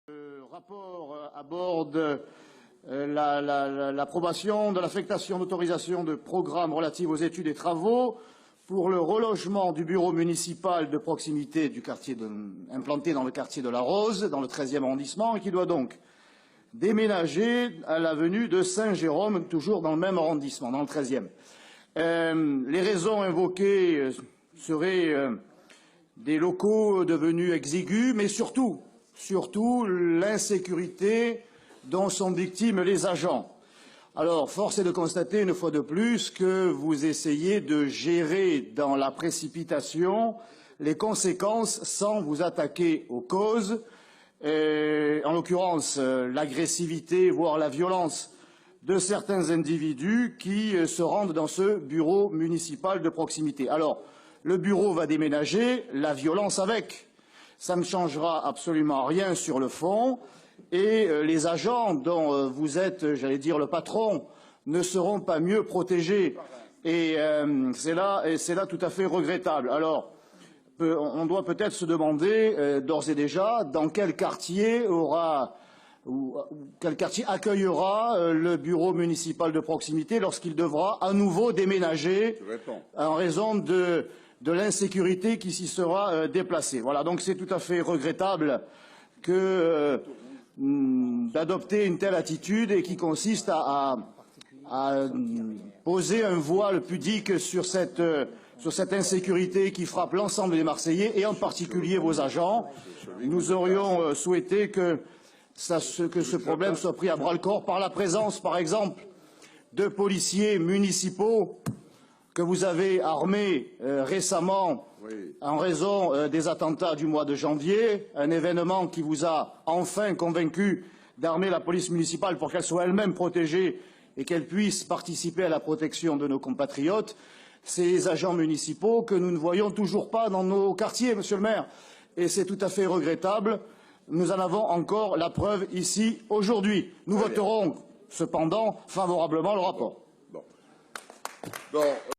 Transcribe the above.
Le rapport aborde l'approbation de l'affectation d'autorisation de programmes relatifs aux études et travaux pour le relogement du bureau municipal de proximité du quartier implanté dans le quartier de la Rose, dans le 13e arrondissement, et qui doit donc déménager à l'avenue de Saint-Jérôme, toujours dans le même arrondissement, dans le 13e. Les raisons invoquées seraient des locaux devenus exigus, mais surtout l'insécurité dont sont victimes les agents. Alors, force est de constater une fois de plus que vous essayez de gérer dans la précipitation les conséquences sans vous attaquer aux causes, en l'occurrence l'agressivité, voire la violence de certains individus qui se rendent dans ce bureau municipal de proximité. Alors, le bureau va déménager, la violence avec. Ça ne changera absolument rien sur le fond et les agents dont vous êtes, j'allais dire, le patron ne seront pas mieux protégés. Et c'est là tout à fait regrettable. Alors, on doit peut-être se demander d'ores et déjà dans quel quartier accueillera le bureau municipal de proximité lorsqu'il devra à nouveau déménager en raison de l'insécurité qui s'y sera déplacée. Voilà, donc c'est tout à fait regrettable d'adopter une telle attitude et qui consiste à poser un voile pudique sur cette insécurité qui frappe l'ensemble des Marseillais et en particulier vos agents. Nous aurions souhaité que ce problème soit pris à bras-le-corps par la présence, par exemple, de policiers municipaux que vous avez armés récemment en raison des attentats du mois de janvier, un événement qui vous a enfin convaincu d'armer la police municipale pour qu'elle soit elle-même protégée et qu'elle puisse participer à la protection de nos compatriotes. Ces agents municipaux que nous ne voyons toujours pas dans nos quartiers, Monsieur le maire, et c'est tout à fait regrettable. Nous en avons encore la preuve ici aujourd'hui. Nous voterons cependant favorablement le rapport. Bon.